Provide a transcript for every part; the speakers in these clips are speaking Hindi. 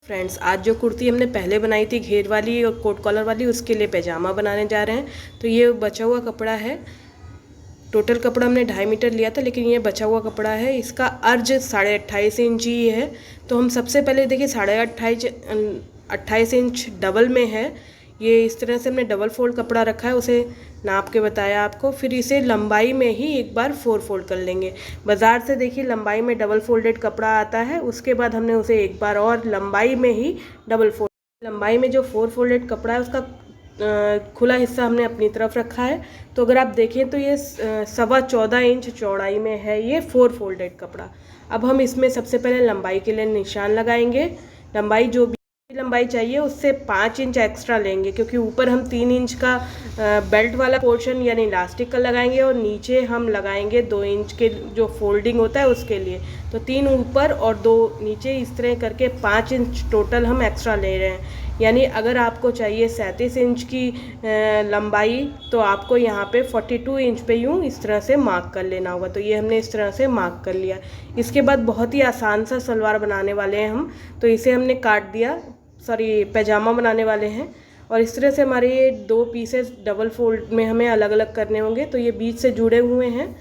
फ्रेंड्स, आज जो कुर्ती हमने पहले बनाई थी घेर वाली और कोट कॉलर वाली, उसके लिए पैजामा बनाने जा रहे हैं। तो ये बचा हुआ कपड़ा है। टोटल कपड़ा हमने 2.5 मीटर लिया था, लेकिन ये बचा हुआ कपड़ा है। इसका अर्ज 28.5 इंच ही है। तो हम सबसे पहले देखिए 28 इंच डबल में है। ये इस तरह से हमने डबल फोल्ड कपड़ा रखा है, उसे नाप के बताया आपको। फिर इसे लंबाई में ही एक बार 4 फोल्ड कर लेंगे। बाज़ार से देखिए लंबाई में डबल फोल्डेड कपड़ा आता है, उसके बाद हमने उसे एक बार और लंबाई में ही डबल फोल्ड। लंबाई में जो 4 फोल्डेड कपड़ा है उसका खुला हिस्सा हमने अपनी तरफ रखा है। तो अगर आप देखें तो ये 14.25 इंच चौड़ाई में है ये 4 फोल्डेड कपड़ा। अब हम इसमें सबसे पहले लंबाई के लिए निशान लगाएंगे। लंबाई जो भी लंबाई चाहिए उससे 5 इंच एक्स्ट्रा लेंगे, क्योंकि ऊपर हम 3 इंच का बेल्ट वाला पोर्शन यानी इलास्टिक का लगाएंगे और नीचे हम लगाएंगे 2 इंच के जो फोल्डिंग होता है उसके लिए। तो 3 ऊपर और 2 नीचे, इस तरह करके 5 इंच टोटल हम एक्स्ट्रा ले रहे हैं। यानी अगर आपको चाहिए 37 इंच की लंबाई, तो आपको यहाँ पे 42 इंच पे यूँ इस तरह से मार्क कर लेना होगा। तो ये हमने इस तरह से मार्क कर लिया। इसके बाद बहुत ही आसान सा सलवार बनाने वाले हैं हम। तो इसे हमने काट दिया, पैजामा बनाने वाले हैं। और इस तरह से हमारे ये 2 पीसेस डबल फोल्ड में हमें अलग अलग करने होंगे। तो ये बीच से जुड़े हुए हैं,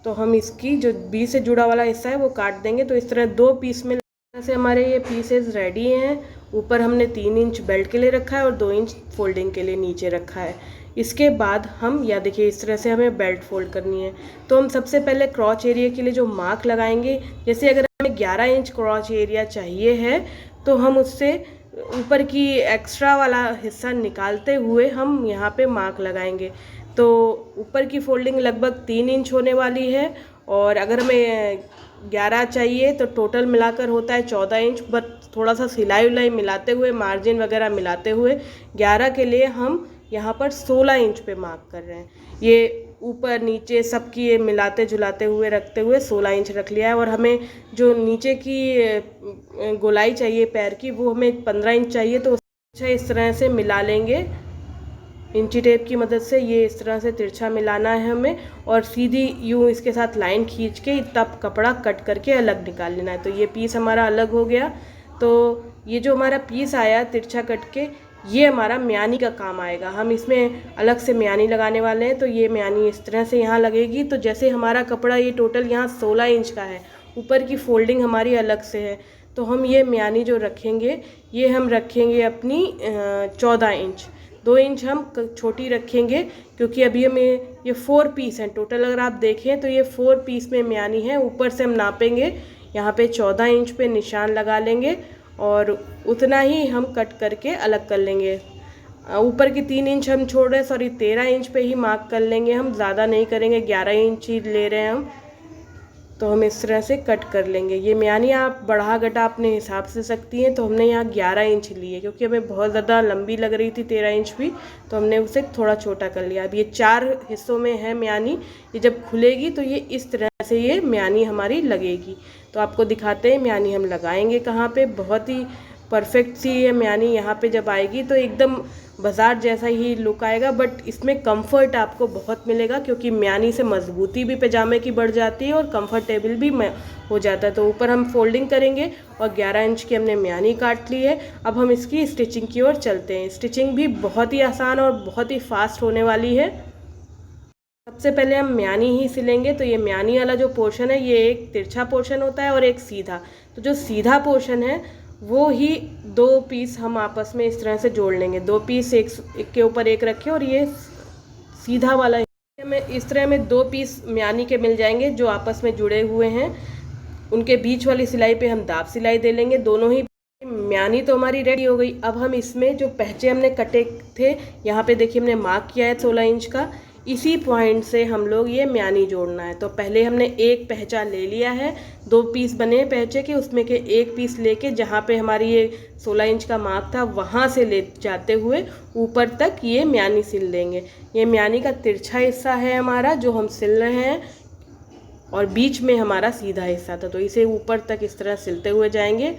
तो हम इसकी जो बीच से जुड़ा वाला हिस्सा है वो काट देंगे। तो इस तरह 2 पीस में से हमारे ये पीसेस रेडी हैं। ऊपर हमने 3 इंच बेल्ट के लिए रखा है और 2 इंच फोल्डिंग के लिए नीचे रखा है। इसके बाद हम देखिए इस तरह से हमें बेल्ट फोल्ड करनी है। तो हम सबसे पहले क्रॉच एरिया के लिए जो मार्क लगाएंगे, जैसे अगर हमें 11 इंच क्रॉच एरिया चाहिए है तो हम उससे ऊपर की एक्स्ट्रा वाला हिस्सा निकालते हुए हम यहाँ पे मार्क लगाएंगे। तो ऊपर की फोल्डिंग लगभग 3 इंच होने वाली है, और अगर हमें 11 चाहिए तो टोटल मिलाकर होता है 14 इंच। बट थोड़ा सा सिलाई उलाई मिलाते हुए, मार्जिन वगैरह मिलाते हुए 11 के लिए हम यहाँ पर 16 इंच पे मार्क कर रहे हैं। ये ऊपर नीचे सबकी ये मिलाते जुलाते हुए रखते हुए 16 इंच रख लिया है। और हमें जो नीचे की गोलाई चाहिए पैर की, वो हमें 15 इंच चाहिए। तो इस तरह से मिला लेंगे इंची टेप की मदद से। ये इस तरह से तिरछा मिलाना है हमें, और सीधी यूँ इसके साथ लाइन खींच के तब कपड़ा कट करके अलग निकाल लेना है। तो ये पीस हमारा अलग हो गया। तो ये जो हमारा पीस आया तिरछा कट के, ये हमारा म्यानी का काम आएगा। हम इसमें अलग से म्यानी लगाने वाले हैं। तो ये म्यानी इस तरह से यहाँ लगेगी। तो जैसे हमारा कपड़ा ये टोटल यहाँ 16 इंच का है, ऊपर की फोल्डिंग हमारी अलग से है, तो हम ये म्यानी जो रखेंगे, ये हम रखेंगे अपनी 14 इंच। 2 इंच हम छोटी रखेंगे, क्योंकि अभी हमें ये 4 पीस हैं टोटल। अगर आप देखें तो ये 4 पीस में म्यानी है। ऊपर से हम नापेंगे, यहाँ पे 14 इंच पे निशान लगा लेंगे और उतना ही हम कट करके अलग कर लेंगे। ऊपर की 3 इंच हम छोड़ रहे हैं, 13 इंच पे ही मार्क कर लेंगे। हम ज़्यादा नहीं करेंगे, 11 इंच ही ले रहे हैं हम। तो हम इस तरह से कट कर लेंगे। ये म्यानी आप बढ़ा घटा अपने हिसाब से सकती हैं। तो हमने यहाँ 11 इंच लिए, क्योंकि हमें बहुत ज़्यादा लंबी लग रही थी 13 इंच भी, तो हमने उसे थोड़ा छोटा कर लिया। अब ये 4 हिस्सों में है म्यानी। ये जब खुलेगी तो ये इस तरह से ये म्यानी हमारी लगेगी। तो आपको दिखाते हैं म्यानी हम लगाएंगे कहाँ पे। बहुत ही परफेक्ट सी ये म्यानी यहाँ पे जब आएगी तो एकदम बाज़ार जैसा ही लुक आएगा। बट इसमें कंफर्ट आपको बहुत मिलेगा, क्योंकि म्यानी से मजबूती भी पैजामे की बढ़ जाती है और कंफर्टेबल भी हो जाता है। तो ऊपर हम फोल्डिंग करेंगे और 11 इंच की हमने म्यानी काट ली है। अब हम इसकी स्टिचिंग की ओर चलते हैं। स्टिचिंग भी बहुत ही आसान और बहुत ही फास्ट होने वाली है। सबसे पहले हम म्यानी ही सिलेंगे। तो ये म्यानी वाला जो पोर्शन है, ये एक तिरछा पोर्शन होता है और एक सीधा। तो जो सीधा पोर्शन है वो ही 2 पीस हम आपस में इस तरह से जोड़ लेंगे। 2 पीस एक के ऊपर एक रखे, और ये सीधा वाला में इस तरह में 2 पीस म्यानी के मिल जाएंगे जो आपस में जुड़े हुए हैं। उनके बीच वाली सिलाई पे हम दाब सिलाई दे लेंगे। दोनों ही म्यानी तो हमारी रेडी हो गई। अब हम इसमें जो पहचे हमने कटे थे, यहाँ पे देखिए हमने मार्क किया है 16 इंच का। इसी पॉइंट से हम लोग ये म्यानी जोड़ना है। तो पहले हमने एक पहचा ले लिया है, 2 पीस बने पहचे के, उसमें के एक पीस लेके जहाँ पे हमारी ये 16 इंच का मार्क था वहाँ से ले जाते हुए ऊपर तक ये म्यानी सिल देंगे। ये म्यानी का तिरछा हिस्सा है हमारा जो हम सिल रहे हैं, और बीच में हमारा सीधा हिस्सा था। तो इसे ऊपर तक इस तरह सिलते हुए जाएंगे।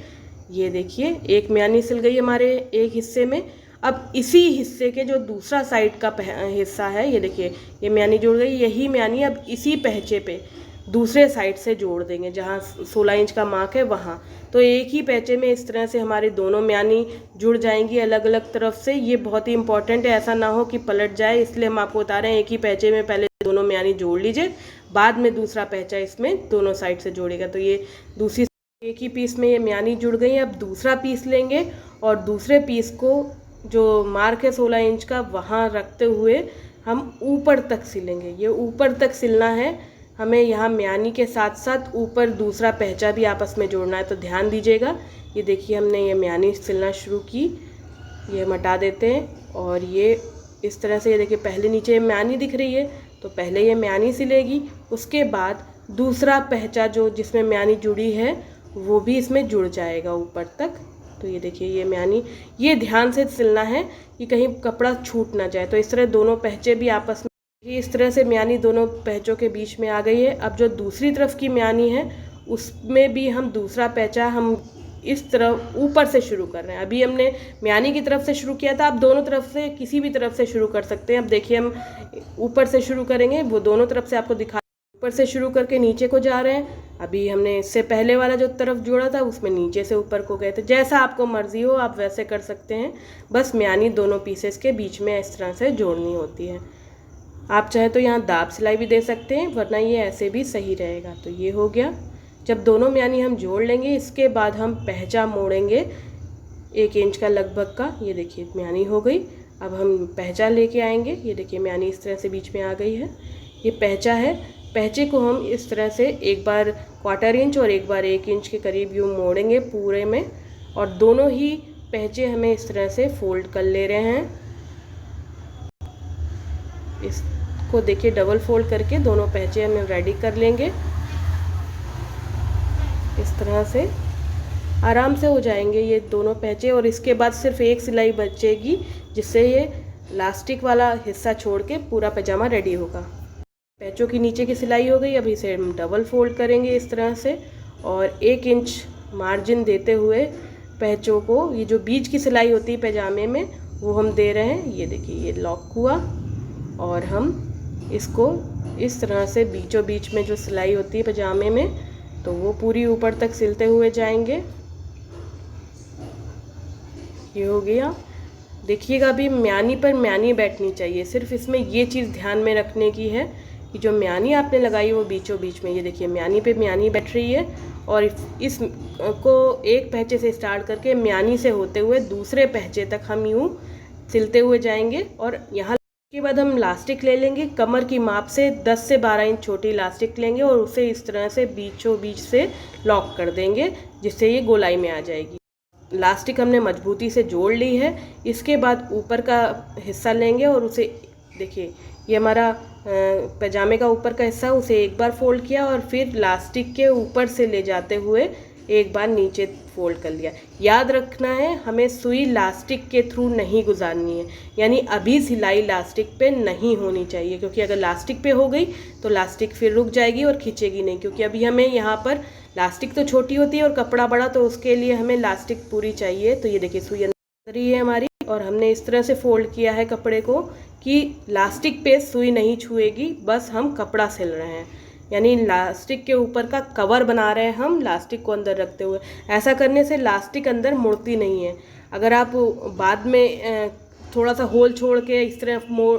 ये देखिए एक म्यानी सिल गई हमारे एक हिस्से में। अब इसी हिस्से के जो दूसरा साइड का हिस्सा है, ये देखिए ये म्यानी जुड़ गई। यही म्यानी अब इसी पहचे पे दूसरे साइड से जोड़ देंगे, जहाँ 16 इंच का मार्क है वहाँ। तो एक ही पैचे में इस तरह से हमारी दोनों म्यानी जुड़ जाएंगी अलग अलग तरफ से। ये बहुत ही इंपॉर्टेंट है, ऐसा ना हो कि पलट जाए, इसलिए हम आपको बता रहे हैं एक ही पैचे में पहले दोनों म्यानी जोड़ लीजिए, बाद में दूसरा पैचा इसमें दोनों साइड से जोड़ेगा। तो ये दूसरी एक ही पीस में ये म्यानी जुड़ गई। अब दूसरा पीस लेंगे और दूसरे पीस को जो मार्क है 16 इंच का वहाँ रखते हुए हम ऊपर तक सिलेंगे। ये ऊपर तक सिलना है हमें, यहाँ म्यानी के साथ साथ ऊपर दूसरा पैचा भी आपस में जोड़ना है। तो ध्यान दीजिएगा, ये देखिए हमने ये म्यानी सिलना शुरू की, ये हम हटा देते हैं और ये इस तरह से, ये देखिए पहले नीचे म्यानी दिख रही है तो पहले ये म्यानी सिलेगी, उसके बाद दूसरा पैचा जो जिसमें म्यानी जुड़ी है वो भी इसमें जुड़ जाएगा ऊपर तक। तो ये देखिए ये म्यानी, ये ध्यान से सिलना है कि कहीं कपड़ा छूट ना जाए। तो इस तरह दोनों पहचे भी आपस में, इस तरह से म्यानी दोनों पहचों के बीच में आ गई है। अब जो दूसरी तरफ की म्यानी है उसमें भी हम दूसरा पैचा हम इस तरफ ऊपर से शुरू कर रहे हैं। अभी हमने म्यानी की तरफ से शुरू किया था, आप दोनों तरफ से किसी भी तरफ से शुरू कर सकते हैं। अब देखिए हम ऊपर से शुरू करेंगे, वो दोनों तरफ से आपको दिखा, ऊपर से शुरू करके नीचे को जा रहे हैं। अभी हमने इससे पहले वाला जो तरफ जोड़ा था उसमें नीचे से ऊपर को गए थे। जैसा आपको मर्जी हो आप वैसे कर सकते हैं, बस म्यानी दोनों पीसेस के बीच में इस तरह से जोड़नी होती है। आप चाहे तो यहाँ दाब सिलाई भी दे सकते हैं, वरना ये ऐसे भी सही रहेगा। तो ये हो गया। जब दोनों म्यानी हम जोड़ लेंगे इसके बाद हम पहचा मोड़ेंगे 1 इंच का लगभग का। ये देखिए म्यानी हो गई। अब हम पहचा लेके आएंगे, ये देखिए म्यानी इस तरह से बीच में आ गई है। ये पहचा है, पहचे को हम इस तरह से एक बार 1/4 इंच और एक बार 1 इंच के करीब यूँ मोड़ेंगे पूरे में, और दोनों ही पहचे हमें इस तरह से फोल्ड कर ले रहे हैं। इसको देखिए डबल फोल्ड करके दोनों पहचे हमें रेडी कर लेंगे। इस तरह से आराम से हो जाएंगे ये दोनों पहचे, और इसके बाद सिर्फ एक सिलाई बचेगी जिससे ये लास्टिक वाला हिस्सा छोड़ के पूरा पैजामा रेडी होगा। पैचों की नीचे की सिलाई हो गई। अब इसे हम डबल फोल्ड करेंगे इस तरह से, और 1 इंच मार्जिन देते हुए पैचों को, ये जो बीच की सिलाई होती है पैजामे में वो हम दे रहे हैं। ये देखिए ये लॉक हुआ, और हम इसको इस तरह से बीचों बीच में जो सिलाई होती है पैजामे में तो वो पूरी ऊपर तक सिलते हुए जाएंगे। ये हो गया। देखिएगा अभी म्यानी पर म्यानी बैठनी चाहिए, सिर्फ इसमें ये चीज़ ध्यान में रखने की है कि जो म्यानी आपने लगाई वो बीचों बीच में, ये देखिए म्यानी पे म्यानी बैठ रही है, और इस को एक पहचे से स्टार्ट करके म्यानी से होते हुए दूसरे पहचे तक हम यूँ सिलते हुए जाएंगे। और यहाँ के बाद हम लास्टिक ले लेंगे, कमर की माप से 10 से 12 इंच छोटी लास्टिक लेंगे और उसे इस तरह से बीचों बीच से लॉक कर देंगे, जिससे ये गोलाई में आ जाएगी। लास्टिक हमने मजबूती से जोड़ ली है। इसके बाद ऊपर का हिस्सा लेंगे और उसे देखिए, ये हमारा पैजामे का ऊपर का हिस्सा, उसे एक बार फोल्ड किया और फिर लास्टिक के ऊपर से ले जाते हुए एक बार नीचे फोल्ड कर लिया। याद रखना है हमें सुई लास्टिक के थ्रू नहीं गुजारनी है, यानी अभी सिलाई लास्टिक पे नहीं होनी चाहिए, क्योंकि अगर लास्टिक पे हो गई तो लास्टिक फिर रुक जाएगी और खींचेगी नहीं। क्योंकि अभी हमें यहाँ पर लास्टिक तो छोटी होती है और कपड़ा बड़ा, तो उसके लिए हमें लास्टिक पूरी चाहिए। तो ये देखिए सुई अंदर ही है हमारी, और हमने इस तरह से फोल्ड किया है कपड़े को कि लास्टिक पे सुई नहीं छुएगी, बस हम कपड़ा सिल रहे हैं, यानी लास्टिक के ऊपर का कवर बना रहे हैं हम लास्टिक को अंदर रखते हुए। ऐसा करने से लास्टिक अंदर मुड़ती नहीं है। अगर आप बाद में थोड़ा सा होल छोड़ के इस तरह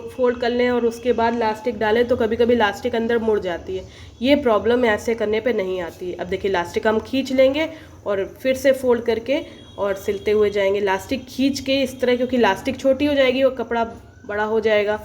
फोल्ड कर लें और उसके बाद लास्टिक डालें तो कभी कभी लास्टिक अंदर मुड़ जाती है। ये प्रॉब्लम ऐसे करने पे नहीं आती। अब देखिए लास्टिक हम खींच लेंगे और फिर से फोल्ड करके और सिलते हुए जाएंगे। लास्टिक खींच के इस तरह, क्योंकि लास्टिक छोटी हो जाएगी और कपड़ा बड़ा हो जाएगा,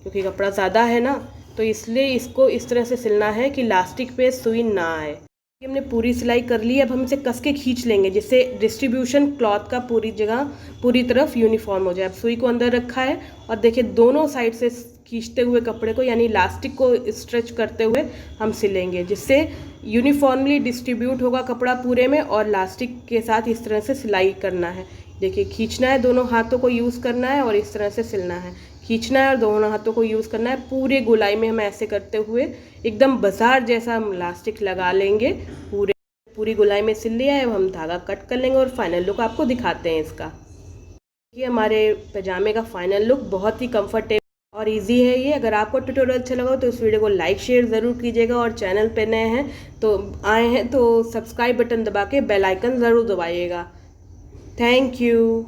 क्योंकि कपड़ा ज़्यादा है ना, तो इसलिए इसको इस तरह से सिलना है कि लास्टिक पे सुई ना आए। हमने पूरी सिलाई कर ली। अब हम इसे कस के खींच लेंगे जिससे डिस्ट्रीब्यूशन क्लॉथ का पूरी जगह पूरी तरफ यूनिफॉर्म हो जाए। अब सुई को अंदर रखा है और देखिए दोनों साइड से खींचते हुए कपड़े को, यानी लास्टिक को स्ट्रेच करते हुए हम सिलेंगे, जिससे यूनिफॉर्मली डिस्ट्रीब्यूट होगा कपड़ा पूरे में, और लास्टिक के साथ इस तरह से सिलाई करना है। देखिए खींचना है, दोनों हाथों को यूज़ करना है और इस तरह से सिलना है। खींचना है और दोनों हाथों को यूज़ करना है। पूरे गोलाई में हम ऐसे करते हुए एकदम बाजार जैसा हम इलास्टिक लगा लेंगे। पूरी गोलाई में सिल लिया है। अब हम धागा कट कर लेंगे और फाइनल लुक आपको दिखाते हैं इसका। ये हमारे पैजामे का फाइनल लुक बहुत ही कंफर्टेबल और इजी है ये। अगर आपको ट्यूटोरियल अच्छा लगा तो इस वीडियो को लाइक शेयर ज़रूर कीजिएगा, और चैनल पे नए हैं तो आए हैं तो सब्सक्राइब बटन दबा के बेल आइकन ज़रूर दबाइएगा। Thank you.